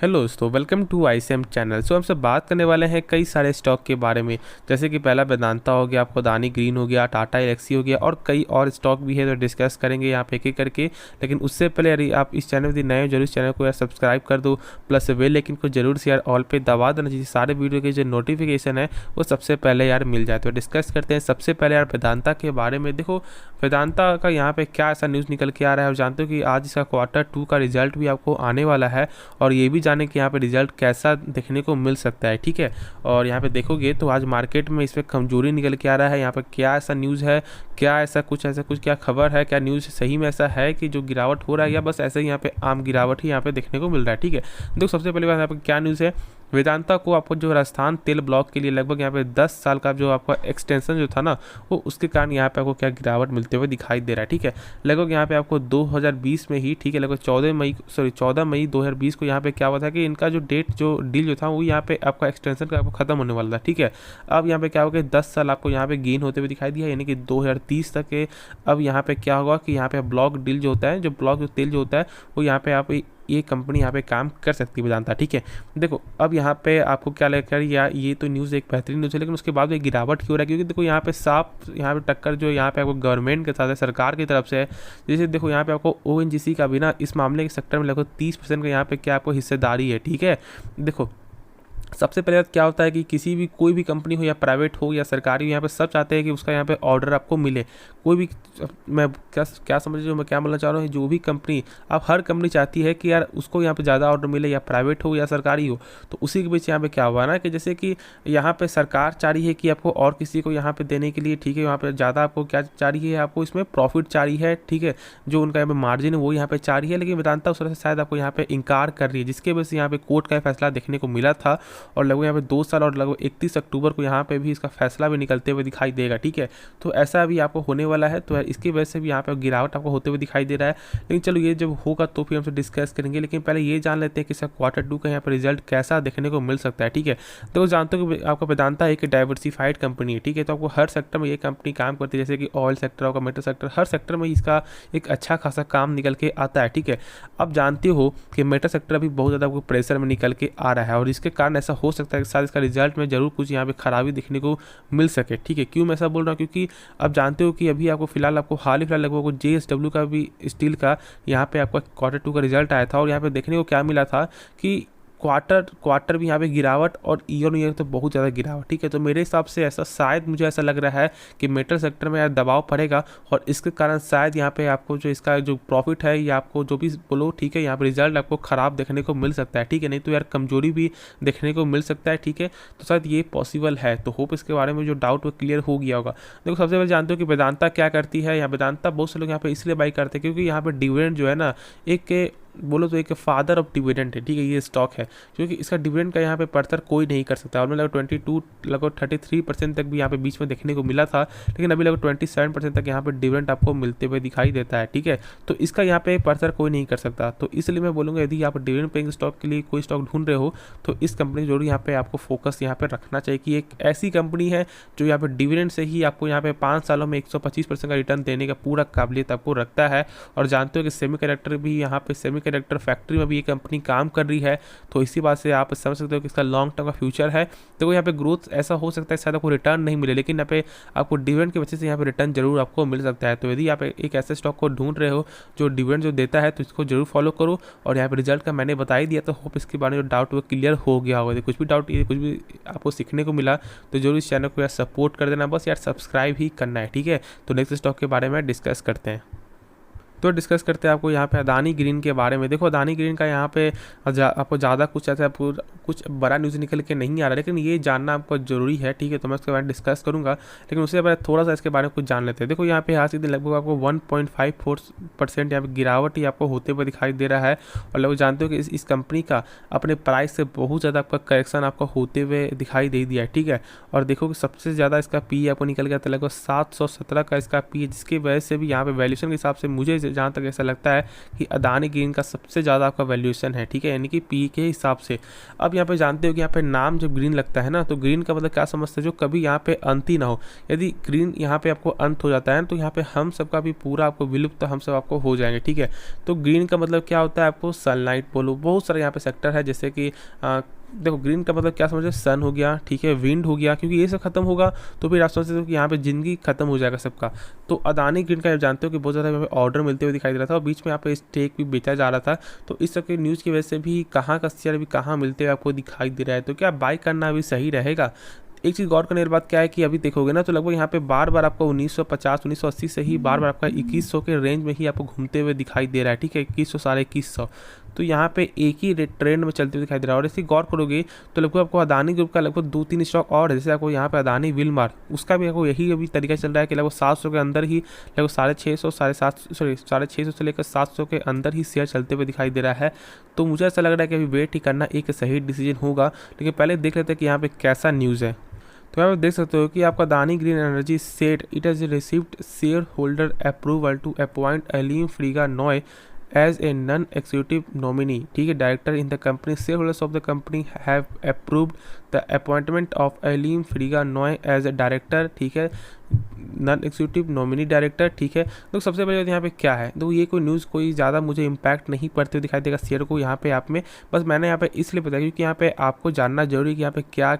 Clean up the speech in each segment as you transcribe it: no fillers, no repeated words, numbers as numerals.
Hello दोस्तों, welcome to ICM channel. हम सब बात करने वाले हैं कई सारे स्टॉक के बारे में, जैसे कि पहला वेदांता हो गया, आपको अदानी ग्रीन हो गया, टाटा एलेक्सी हो गया और कई और स्टॉक भी है तो डिस्कस करेंगे यहाँ पे एक करके। लेकिन उससे पहले यदि आप इस चैनल में नए हो जरूर इस चैनल को यार सब्सक्राइब कर दो, प्लस बेल आइकन को जरूर से यार ऑल पे दबा देना चाहिए, सारे वीडियो के जो नोटिफिकेशन है वो सबसे पहले यार मिल जाए। तो डिस्कस करते हैं सबसे पहले यार वेदांता के बारे में। देखो वेदांता का यहाँ पे क्या ऐसा न्यूज़ निकल के आ रहा है, और जानते हो कि आज इसका Q2 का रिजल्ट भी आपको आने वाला है, और ये भी जाने कि यहाँ पे रिजल्ट कैसा देखने को मिल सकता है। ठीक है, और यहाँ पे देखोगे तो आज मार्केट में इसमें कमजोरी निकल के आ रहा है। यहाँ पे क्या ऐसा न्यूज़ है, क्या ऐसा कुछ क्या खबर है, क्या न्यूज़ सही में ऐसा है कि जो गिरावट हो रहा है, या बस ऐसे ही यहाँ पे आम गिरावट ही यहाँ पे देखने को मिल रहा है। ठीक है, देखो सबसे पहले बात यहाँ पे क्या न्यूज़ है। वेदांता को आपको जो राजस्थान तेल ब्लॉक के लिए लगभग यहाँ पे 10 साल का जो आपका एक्सटेंशन जो था ना, वो उसके कारण यहाँ पे आपको क्या गिरावट मिलते हुए दिखाई दे रहा है। ठीक है, लगभग यहाँ पे आपको 2020 में ही, ठीक है, लगभग 14 मई 2020 को यहाँ पे क्या हुआ था कि इनका जो डील जो था वो यहाँ पे आपका एक्सटेंशन का आपको खत्म होने वाला था। ठीक है, अब यहाँ पे क्या होगा, 10 साल आपको यहाँ पे गेन होते हुए दिखाई दिया, यानी कि 2030 तक के। अब यहाँ पे क्या होगा कि यहाँ पे ब्लॉक डील जो होता है, जो ब्लॉक जो तेल जो होता है, वो यहाँ पे आप ये कंपनी यहाँ पे काम कर सकती है वेदांता। ठीक है, देखो अब यहाँ पे आपको क्या लगता है, या ये तो न्यूज़ एक बेहतरीन न्यूज़ है, लेकिन उसके बाद एक गिरावट क्यों हो रहा है, क्योंकि देखो यहाँ पे साफ यहाँ पे टक्कर जो यहाँ पे आपको गवर्नमेंट के साथ है, सरकार की तरफ से है। जैसे देखो यहाँ पे आपको ओएनजीसी का भी ना इस मामले के सेक्टर में लगभग 30% का यहाँ पे क्या आपको हिस्सेदारी है। ठीक है, देखो सबसे पहले क्या होता है कि किसी भी कोई भी कंपनी हो, या प्राइवेट हो या सरकारी हो, यहाँ पे सब चाहते हैं कि उसका यहाँ पे ऑर्डर आपको मिले। कोई भी, मैं क्या समझ रहे हो मैं क्या बोलना चाह रहा हूँ, जो भी कंपनी, आप हर कंपनी चाहती है कि यार उसको यहाँ पे ज़्यादा ऑर्डर मिले, या प्राइवेट हो या सरकारी हो। तो उसी के बीच यहाँ पे क्या हुआ ना कि जैसे कि यहाँ पे सरकार चाह रही है कि आपको और किसी को यहाँ पे देने के लिए, ठीक है, यहाँ पे ज़्यादा आपको क्या चाह रही है, आपको इसमें प्रॉफिट चाह रही है। ठीक है, जो उनका यहाँ पे मार्जिन है वो यहाँ पे चाह रही है, लेकिन वेदांता उस तरह से शायद आपको यहाँ पे इनकार कर रही है, जिसके वजह से यहाँ पे कोर्ट का फैसला देखने को मिला था, और लगभग यहाँ पे 2 साल और लगभग 31 अक्टूबर को यहाँ पे भी इसका फैसला भी निकलते हुए दिखाई देगा। ठीक है, तो ऐसा भी आपको होने वाला है, तो इसकी वजह से भी यहाँ पे गिरावट आपको होते हुए दिखाई दे रहा है। लेकिन चलो ये जब होगा तो फिर हमसे डिस्कस करेंगे, लेकिन पहले ये जान लेते हैं कि इसका Q2 का यहाँ पे रिजल्ट कैसा देखने को मिल सकता है। ठीक है, तो जानते हो कि आपका वेदांता एक डाइवर्सिफाइड कंपनी है। ठीक है, तो आपको हर सेक्टर में ये कंपनी काम करती है, जैसे कि ऑयल सेक्टर होगा, मेटल सेक्टर, हर सेक्टर में इसका एक अच्छा खासा काम निकल के आता है। ठीक है, अब जानते हो कि मेटल सेक्टर अभी बहुत ज़्यादा आपको प्रेशर में निकल के आ रहा है, और इसके कारण ऐसा हो सकता है कि शायद इसका रिजल्ट में जरूर कुछ यहाँ पे खराबी देखने को मिल सके। ठीक है, क्यों मैं ऐसा बोल रहा हूँ, क्योंकि अब जानते हो कि अभी आपको फिलहाल हाल ही फिलहाल लगभग JSW का भी स्टील का यहाँ पे आपका Q2 का रिजल्ट आया था, और यहाँ पे देखने को क्या मिला था कि क्वार्टर भी यहाँ पे गिरावट, और ईयर तो बहुत ज़्यादा गिरावट। ठीक है, तो मेरे हिसाब से ऐसा शायद मुझे ऐसा लग रहा है कि मेटल सेक्टर में यार दबाव पड़ेगा, और इसके कारण शायद यहाँ पे आपको जो इसका जो प्रॉफिट है, या आपको जो भी बोलो, ठीक है, यहाँ पे रिजल्ट आपको ख़राब देखने को मिल सकता है। ठीक है, नहीं तो यार कमजोरी भी देखने को मिल सकता है। ठीक है, तो शायद ये पॉसिबल है, तो होप इसके बारे में जो डाउट वो क्लियर हो गया होगा। देखो सबसे पहले जानते हो कि वेदांता क्या करती है। यहाँ वेदांता बहुत से लोग यहाँ पे इसलिए बाई करते हैं क्योंकि यहाँ पे डिविडेंड जो है ना, एक बोलो तो एक फादर ऑफ डिविडेंड है। ठीक है, ये स्टॉक है, क्योंकि इसका डिविडेंड का यहाँ पे पड़तर कोई नहीं कर सकता, और लगभग 33% तक भी यहाँ पे बीच में देखने को मिला था, लेकिन अभी लगभग 27% तक यहाँ पे डिविडेंड आपको मिलते हुए दिखाई देता है। ठीक है, तो इसका यहाँ पे पड़तर कोई नहीं कर सकता, तो इसलिए मैं बोलूँगा यदि आप डिविडेंड पेइंग स्टॉक के लिए कोई स्टॉक ढूंढ रहे हो, तो इस कंपनी जरूर यहाँ पे आपको फोकस यहाँ पे रखना चाहिए कि एक ऐसी कंपनी है जो यहाँ पे डिविडेंड से ही आपको यहाँ पे 5 सालों में 125% का रिटर्न देने का पूरा काबिलियत आपको रखता है। और जानते हो कि सेमीकंडक्टर भी यहाँ पे सेमीकंडक्टर फैक्ट्री में भी ये कंपनी काम कर रही है, तो इसी बात से आप समझ सकते हो कि इसका लॉन्ग टर्म का फ्यूचर है। तो यहाँ पे ग्रोथ ऐसा हो सकता है शायद आपको रिटर्न नहीं मिले, लेकिन यहाँ पे आपको डिविडेंड की वजह से यहाँ पे रिटर्न जरूर आपको मिल सकता है। तो यदि आप एक ऐसे स्टॉक को ढूंढ रहे हो जो डिविडेंड जो देता है, तो इसको जरूर फॉलो करो। और यहाँ पे रिजल्ट का मैंने बता ही दिया, तो होप इसके बारे में जो डाउट वो क्लियर हो गया होगा। कुछ भी डाउट, कुछ भी आपको सीखने को मिला तो जरूर इस चैनल को यार सपोर्ट कर देना, बस यार सब्सक्राइब ही करना है। ठीक है, तो नेक्स्ट स्टॉक के बारे में डिस्कस करते हैं। तो डिस्कस करते हैं आपको यहाँ पे अदानी ग्रीन के बारे में। देखो अदानी ग्रीन का यहाँ पे आपको ज़्यादा कुछ ऐसा कुछ बड़ा न्यूज़ निकल के नहीं आ रहा, लेकिन ये जानना आपको ज़रूरी है। ठीक है, तो मैं उसके बारे में डिस्कस करूँगा, लेकिन उससे पहले थोड़ा सा इसके बारे में कुछ जान लेते हैं। देखो यहाँ पे आज के दिन लगभग आपको 1.54% यहाँ पे गिरावट ही आपको होते हुए दिखाई दे रहा है, और लोग जानते हो कि इस कंपनी का अपने प्राइस से बहुत ज़्यादा आपका करेक्शन आपको होते हुए दिखाई दे दिया है। ठीक है, और देखो कि सबसे ज़्यादा इसका पी आपको निकल गया था, लगभग 717 का इसका पी है, जिसकी वजह से भी यहाँ पे वैल्यूशन के हिसाब से मुझे जहाँ तक ऐसा लगता है कि अदानी ग्रीन का सबसे ज़्यादा आपका वैल्यूएशन है, ठीक है, यानी कि पी के हिसाब से। अब यहाँ पे जानते हो कि यहाँ पे नाम जब ग्रीन लगता है ना, तो ग्रीन का मतलब क्या समझते हैं, जो कभी यहाँ पे अंत ही ना हो। यदि ग्रीन यहाँ पे आपको अंत हो जाता है तो यहाँ पे हम सबका भी पूरा आपको विलुप्त हम सब आपको हो जाएंगे, ठीक है। तो ग्रीन का मतलब क्या होता है, आपको सनलाइट बोलो, बहुत सारे यहाँ पे सेक्टर है, जैसे कि देखो ग्रीन का मतलब क्या समझो, सन हो गया, ठीक है, विंड हो गया, क्योंकि ये सब खत्म होगा तो फिर आप सोचते हो कि यहाँ पे जिंदगी खत्म हो जाएगा सबका। तो अदानी ग्रीन का आप जानते हो कि बहुत ज़्यादा ऑर्डर मिलते हुए दिखाई दे रहा था और बीच में यहाँ पे स्टेक भी बेचा जा रहा था। तो इस सब के न्यूज़ की वजह से भी कहाँ का शेयर भी कहाँ मिलते हुए आपको दिखाई दे रहा है। तो क्या बाई करना अभी सही रहेगा? एक चीज़ गौर करने वाली बात क्या है कि अभी देखोगे ना, तो लगभग यहाँ पे बार बार आपको 1950 1980 से ही बार बार आपका 2100 के रेंज में ही आपको घूमते हुए दिखाई दे रहा है, ठीक है, 2100 2150। तो यहाँ पे एक ही ट्रेंड में चलते हुए दिखाई दे रहा है। और इसी गौर करोगे तो लगभग आपको अदानी ग्रुप का लगभग 2-3 स्टॉक और है, जैसे आपको यहाँ पे अदानी विलमार, उसका भी आपको यही अभी तरीका चल रहा है कि लगभग 700 के अंदर ही, लगभग 650 650 से लेकर 700 के अंदर ही शेयर चलते हुए दिखाई दे रहा है। तो मुझे ऐसा लग रहा है कि अभी वेट ही करना एक सही डिसीजन होगा, लेकिन पहले देख लेते हैं कि यहाँ पे कैसा न्यूज़ है। तो यहाँ पे देख सकते हो कि आपका Adani green energy said it has received shareholder approval to appoint Ahlem Friga Noy as a non executive nominee, ठीक है, director in the company. Shareholders of the company have approved the appointment of Ahlem Friga Noy as a director, ठीक है, non executive nominee director, ठीक है। तो सबसे पहले यहाँ पे क्या है, तो ये कोई न्यूज़ कोई ज़्यादा मुझे इंपैक्ट नहीं पड़ते हुए दिखाई देगा शेयर को यहाँ पे आप में। बस मैंने यहाँ पे इसलिए बताया क्योंकि यहाँ पे आपको जानना जरूरी है कि यहाँ पे क्या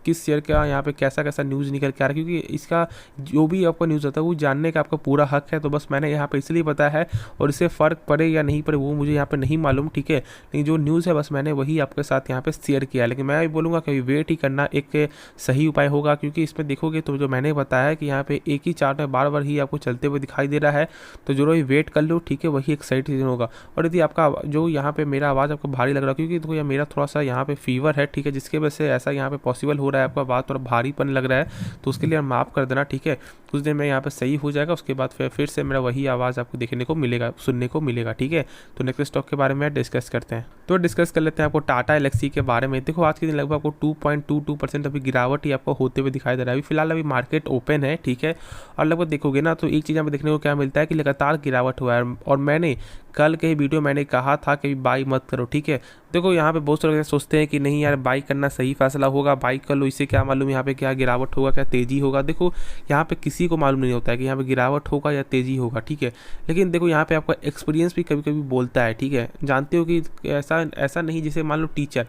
किस शेयर का यहाँ पे कैसा कैसा न्यूज़ निकल के आ रहा है, क्योंकि इसका जो भी आपका न्यूज़ होता है वो जानने का आपका पूरा हक है। तो बस मैंने यहाँ पे इसलिए बताया है, और इससे फ़र्क पड़े या नहीं पड़े वो मुझे यहाँ पे नहीं मालूम, ठीक है, लेकिन जो न्यूज़ है बस मैंने वही आपके साथ यहाँ पे शेयर किया। लेकिन मैं भी बोलूँगा कि वेट ही करना एक सही उपाय होगा, क्योंकि इसमें देखोगे तो जो मैंने बताया है कि यहाँ पे एक ही चार्ट में बार बार ही आपको चलते हुए दिखाई दे रहा है, तो जो ही वेट कर लो, ठीक है, वही एक सही डिसीजन होगा। और यदि आपका जो यहाँ पे मेरा आवाज़ आपको भारी लग रहा है, क्योंकि देखो मेरा थोड़ा सा यहाँ पे फीवर है, ठीक है, जिसके वजह से ऐसा यहाँ पे पॉसिबल हो रहा है, आपका बात थोड़ा भारीपन लग रहा है, तो उसके लिए आप माफ़ कर देना, ठीक है। कुछ देर में यहाँ पे सही हो जाएगा, उसके बाद फिर से मेरा वही आवाज़ आपको देखने को मिलेगा, सुनने को मिलेगा, ठीक है। तो नेक्स्ट स्टॉक के बारे में डिस्कस करते हैं। तो डिस्कस कर लेते हैं आपको टाटा एलेक्सी के बारे में। देखो आज के दिन लगभग आपको 2.22% अभी गिरावट ही आपको होते हुए दिखाई दे रहा है। अभी फिलहाल अभी मार्केट ओपन है, ठीक है, और लगभग देखोगे ना तो एक चीज़ यहाँ पे देखने को क्या मिलता है कि लगातार गिरावट हुआ है। और मैंने कल के वीडियो मैंने कहा था कि बाई मत करो, ठीक है। देखो यहाँ पे बहुत सारे लोग सोचते हैं कि नहीं यार बाई करना सही फैसला होगा, बाई कर लो, इससे क्या मालूम यहाँ पे क्या गिरावट होगा, क्या तेज़ी होगा। देखो यहाँ पे किसी को मालूम नहीं होता है कि यहाँ पे गिरावट होगा या तेज़ी होगा, ठीक है, लेकिन देखो यहाँ पे आपका एक्सपीरियंस भी कभी कभी बोलता है, ठीक है। जानते हो कि ऐसा नहीं, जैसे मान लो टीचर,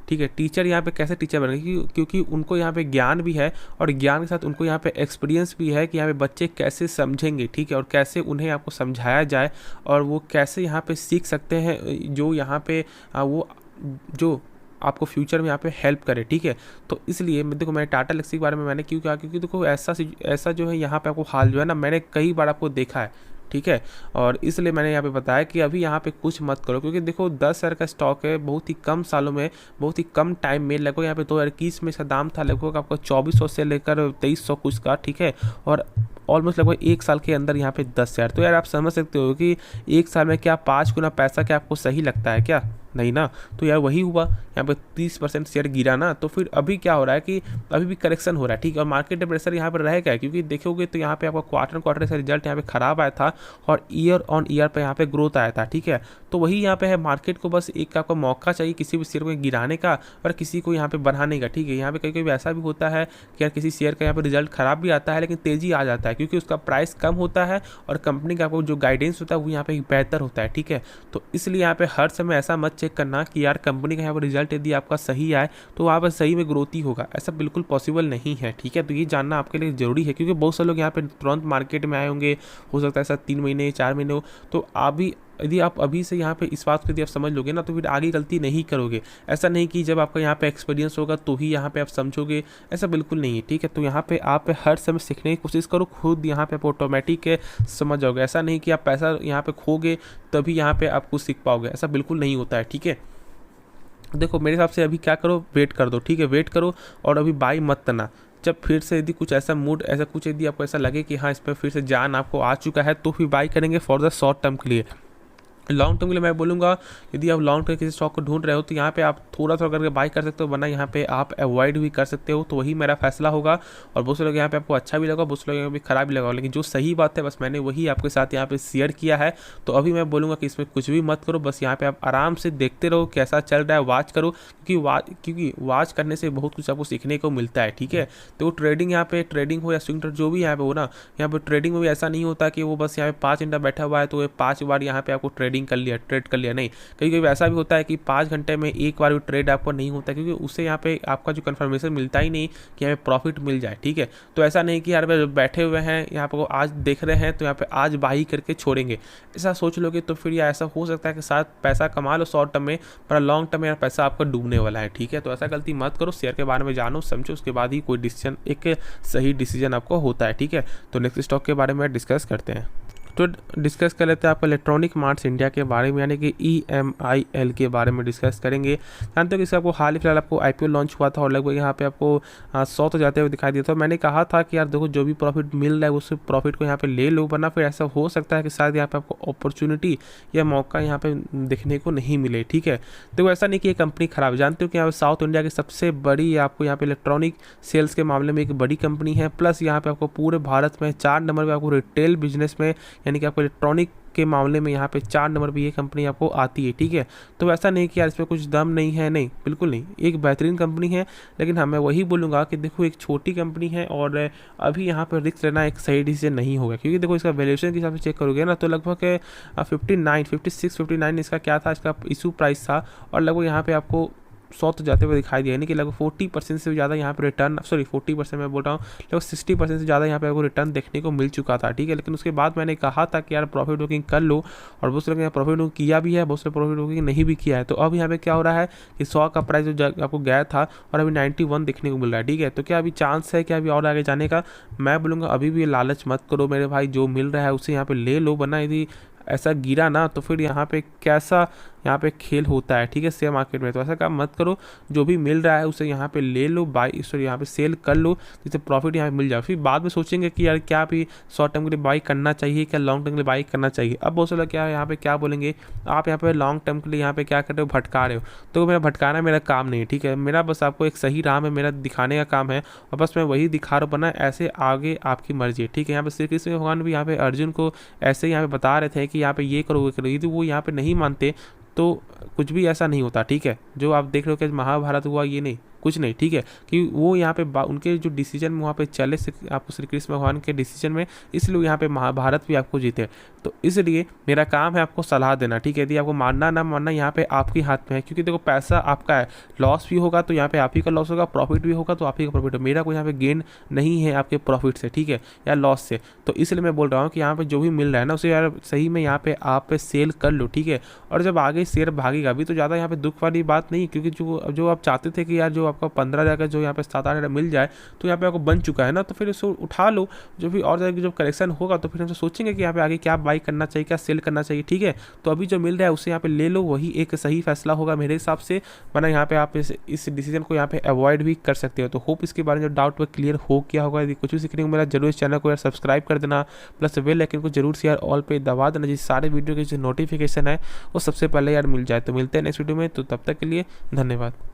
ठीक है, टीचर यहाँ पे कैसे टीचर बनेंगे, क्योंकि उनको यहाँ पे ज्ञान भी है और ज्ञान के साथ उनको यहाँ पे एक्सपीरियंस भी है कि यहाँ पे बच्चे कैसे समझेंगे, ठीक है, और कैसे उन्हें आपको समझाया जाए और वो कैसे यहाँ पे सीख सकते हैं, जो यहाँ पे वो जो आपको फ्यूचर में यहाँ पे हेल्प करे, ठीक है। तो इसलिए देखो मैं टाटा एलेक्सी के बारे में मैंने क्यों कहा, क्योंकि देखो ऐसा जो है यहाँ पे आपको हाल जो है ना, मैंने कई बार आपको देखा है, ठीक है, और इसलिए मैंने यहाँ पे बताया कि अभी यहाँ पे कुछ मत करो, क्योंकि देखो 10 शेयर का स्टॉक है, बहुत ही कम सालों में, बहुत ही कम टाइम में, लगभग यहाँ पे 2021 में इसका दाम था लगभग आपको 2400 से लेकर 2300 कुछ का, ठीक है, और ऑलमोस्ट लगभग एक साल के अंदर यहाँ पे 10 शेयर। तो यार आप समझ सकते हो कि एक साल में क्या 5 गुना पैसा क्या आपको सही लगता है क्या? नहीं ना। तो यार वही हुआ, यहाँ पे 30% शेयर गिरा ना, तो फिर अभी क्या हो रहा है कि अभी भी करेक्शन हो रहा है, ठीक है, और मार्केट प्रेशर यहाँ पर रहेगा, क्योंकि देखोगे तो यहाँ पे आपका क्वार्टर से रिजल्ट यहाँ पे खराब आया था और ईयर ऑन ईयर पे यहाँ पे ग्रोथ आया था, ठीक है। तो वही यहाँ पे है, मार्केट को बस एक आपको मौका चाहिए किसी भी शेयर को गिराने का और किसी को यहाँ पे बढ़ाने का, ठीक है। यहाँ पे कभी कभी ऐसा भी होता है कि यार किसी शेयर का यहाँ पे रिजल्ट खराब भी आता है लेकिन तेजी आ जाता है, क्योंकि उसका प्राइस कम होता है और कंपनी का आपको जो गाइडेंस होता है वो यहाँ पे बेहतर होता है, ठीक है। तो इसलिए यहाँ पे हर समय ऐसा मत चेक करना कि यार कंपनी का यहाँ पर रिजल्ट यदि आपका सही आए तो वहाँ पर सही में ग्रोथ ही होगा, ऐसा बिल्कुल पॉसिबल नहीं है, ठीक है। तो ये जानना आपके लिए जरूरी है, क्योंकि बहुत सारे लोग यहाँ पे तुरंत मार्केट में आए होंगे, हो सकता है ऐसा 3 महीने 4 महीने हो, तो आप भी यदि आप अभी से यहाँ पे इस बात को यदि आप समझ लोगे ना तो फिर आगे गलती नहीं करोगे। ऐसा नहीं कि जब आपका यहाँ पे एक्सपीरियंस होगा तो ही यहाँ पे आप समझोगे, ऐसा बिल्कुल नहीं है, ठीक है। तो यहाँ पे आप हर समय सीखने की कोशिश करो, खुद यहाँ पे आप ऑटोमेटिक समझ जाओगे। ऐसा नहीं कि आप पैसा यहाँ पे खोगे तभी यहाँ पे आप कुछ सीख पाओगे, ऐसा बिल्कुल नहीं होता है, ठीक है। देखो मेरे हिसाब से अभी क्या करो, वेट कर दो, ठीक है, वेट करो और अभी बाई मत करना। जब फिर से यदि कुछ ऐसा मूड ऐसा कुछ यदि आपको ऐसा लगे कि हाँ इस पर फिर से जान आपको आ चुका है तो फिर बाई करेंगे फॉर द शॉर्ट टर्म के लिए। लॉन्ग टर्म के लिए मैं बोलूँगा, यदि आप लॉन्ग टर्म किसी स्टॉक को ढूंढ रहे हो तो यहाँ पे आप थोड़ा थोड़ा करके बाई कर सकते हो, वरना यहाँ पे आप अवॉइड भी कर सकते हो। तो वही मेरा फैसला होगा। और बहुत से लोग यहाँ पे आपको अच्छा भी लगा, बहुत से लोग यहाँ पे खराब भी लगा, लेकिन जो सही बात है बस मैंने वही आपके साथ यहाँ पे शेयर किया है। तो अभी मैं बोलूँगा कि इसमें कुछ भी मत करो, बस यहाँ पे आप आराम से देखते रहो कैसा चल रहा है, वॉच करो, क्योंकि वॉच करने से बहुत कुछ आपको सीखने को मिलता है। ठीक है, तो ट्रेडिंग यहाँ पे ट्रेडिंग हो या स्विंग ट्रेड जो भी यहाँ पे हो ना, यहाँ पे ट्रेडिंग में भी ऐसा नहीं होता कि वो बस यहाँ पे 5 घंटा बैठा हुआ है तो ये 5 बार यहाँ पे आपको ट्रेडिंग कर लिया, ट्रेड कर लिया, नहीं। कभी कभी ऐसा भी होता है कि 5 घंटे में एक बार भी ट्रेड आपको नहीं होता, क्योंकि उससे यहाँ पे आपका जो कन्फर्मेशन मिलता ही नहीं कि यहाँ पे प्रॉफिट मिल जाए। ठीक है, तो ऐसा नहीं कि यार बैठे हुए हैं यहाँ पे आज देख रहे हैं तो यहाँ पे आज बाई करके छोड़ेंगे, ऐसा सोच लोगे तो फिर या ऐसा हो सकता है कि साथ पैसा कमा लो शॉर्ट टर्म में, पर लॉन्ग टर्म में यार पैसा आपका डूबने वाला है। ठीक है, तो ऐसा गलती मत करो, शेयर के बारे में जानो समझो, उसके बाद ही कोई डिसीजन, एक सही डिसीजन आपको होता है। ठीक है, तो नेक्स्ट स्टॉक के बारे में डिस्कस करते हैं। तो डिस्कस कर लेते हैं आपको इलेक्ट्रॉनिक मार्ट्स इंडिया के बारे में, यानी कि EMIL के बारे में डिस्कस करेंगे। जानते हो कि इसका आपको हाल ही फिलहाल आपको IPO लॉन्च हुआ था और लगभग यहाँ पे आपको 100 तो जाते हुए दिखाई दिया था। मैंने कहा था कि यार देखो जो भी प्रॉफिट मिल रहा है उस प्रॉफिट को यहाँ पे ले लो, वरना फिर ऐसा हो सकता है कि शायद यहाँ पे आपको अपॉर्चुनिटी या मौका यहाँ पे देखने को नहीं मिले। ठीक है, देखो ऐसा नहीं कि ये कंपनी खराब, जानते हो कि यहाँ पे साउथ इंडिया की सबसे बड़ी आपको यहाँ पे इलेक्ट्रॉनिक सेल्स के मामले में एक बड़ी कंपनी है, प्लस यहाँ पे आपको पूरे भारत में 4 नंबर पर आपको रिटेल बिजनेस में, यानी कि आपको इलेक्ट्रॉनिक के मामले में यहाँ पे 4 नंबर पे ये कंपनी आपको आती है। ठीक है, तो ऐसा नहीं कि यार इसमें कुछ दम नहीं है, नहीं बिल्कुल नहीं, एक बेहतरीन कंपनी है। लेकिन हाँ मैं वही बोलूँगा कि देखो एक छोटी कंपनी है और अभी यहाँ पे रिस्क लेना एक सही डिसीजन नहीं होगा, क्योंकि देखो इसका वैल्यूएशन के हिसाब से चेक करोगे ना तो लगभग 59 इसका क्या था, इसका इशू प्राइस था, और लगभग यहाँ पे आपको 100 तो जाते हुए दिखाई दिया, यानी कि लगभग 40% से ज़्यादा यहाँ पे रिटर्न, सॉरी 40% मैं बोल रहा हूँ, लगभग 60% से ज़्यादा यहाँ पे आपको रिटर्न देखने को मिल चुका था। ठीक है, लेकिन उसके बाद मैंने कहा था कि यार प्रॉफिट बुकिंग कर लो, और बहुत से लोग यहाँ प्रॉफिट बुकिंग किया भी है, बहुत से प्रॉफिट बुकिंग नहीं भी किया है। तो अब यहाँ पे क्या हो रहा है कि 100 का प्राइस जो आपको गया था और अभी 91 देखने को मिल रहा है। ठीक है, तो क्या अभी चांस है कि अभी और आगे जाने का? मैं बोलूँगा अभी भी लालच मत करो मेरे भाई, जो मिल रहा है उसे यहाँ पे ले लो, वरना यदि ऐसा गिरा ना तो फिर यहाँ पे कैसा यहाँ पे खेल होता है। ठीक है, शेयर मार्केट में तो ऐसा काम मत करो, जो भी मिल रहा है उसे यहाँ पे ले लो, बाई सॉरी यहाँ पे सेल कर लो, जिससे प्रॉफिट यहाँ पे मिल जाए। फिर बाद में सोचेंगे कि यार क्या भी शॉर्ट टर्म के लिए बाई करना चाहिए, क्या लॉन्ग टर्म के लिए बाई करना चाहिए। अब बहुत सारा क्या यहाँ पे क्या बोलेंगे, आप यहाँ पे लॉन्ग टर्म के लिए यहाँ पे क्या कर रहे हो, भटका रहे हो। तो मेरा भटकाना मेरा काम नहीं है। ठीक है, मेरा बस आपको एक सही राह में मेरा दिखाने का काम है, और बस मैं वही दिखा रहा हूँ, बना ऐसे आगे आपकी मर्जी है। ठीक है, यहाँ पे श्री कृष्ण भगवान भी यहाँ पे अर्जुन को ऐसे यहाँ पे बता रहे थे कि यहाँ पे ये करो वो करो, यदि वो यहाँ पे नहीं मानते तो कुछ भी ऐसा नहीं होता। ठीक है, जो आप देख रहे हो कि महाभारत हुआ, ये नहीं कुछ नहीं। ठीक है, कि वो यहाँ पे उनके जो डिसीजन में वहाँ पे चले आपको श्री कृष्ण भगवान के डिसीजन में, इसलिए यहाँ पे महाभारत भी आपको जीते। तो इसलिए मेरा काम है आपको सलाह देना। ठीक है, यदि आपको मानना ना मानना यहाँ पे आपके हाथ में है, क्योंकि देखो पैसा आपका है, लॉस भी होगा तो यहाँ पे आप ही का लॉस होगा, प्रॉफिट भी होगा तो आप ही का प्रॉफिट है। मेरा कोई यहाँ पे गेन नहीं है आपके प्रॉफिट से, ठीक है, या लॉस से। तो इसलिए मैं बोल रहा हूँ कि यहाँ पे जो भी मिल रहा है ना उसे यार सही में यहाँ पे आप पे सेल कर लो। ठीक है, और जब आगे शेयर भागेगा भी तो ज़्यादा यहाँ पे दुख वाली बात नहीं, क्योंकि जो आप चाहते थे कि यार जो आपका 15,000 का जो यहाँ पे 7-8 मिल जाए तो यहाँ पे आपको बन चुका है ना, तो फिर उसको उठा लो। जो भी और जब करेक्शन होगा तो फिर हम सोचेंगे कि यहाँ पे आगे क्या बाई करना चाहिए, क्या सेल करना चाहिए। ठीक है, तो अभी जो मिल रहा है उसे यहाँ पे ले लो, वही एक सही फैसला होगा मेरे हिसाब से, वरना यहाँ पे आप इस डिसीजन को यहाँ पे अवॉइड भी कर सकते हो। तो होप इसके बारे में जो डाउट वो क्लियर हो गया होगा। यदि कुछ भी सीखने को मिला जरूर इस चैनल को यार सब्सक्राइब कर देना, प्लस बेल आइकन को जरूर से यार ऑल पे दबा देना, जिस सारे वीडियो के जो नोटिफिकेशन है वो सबसे पहले यार मिल जाए। तो मिलते हैं नेक्स्ट वीडियो में, तो तब तक के लिए धन्यवाद।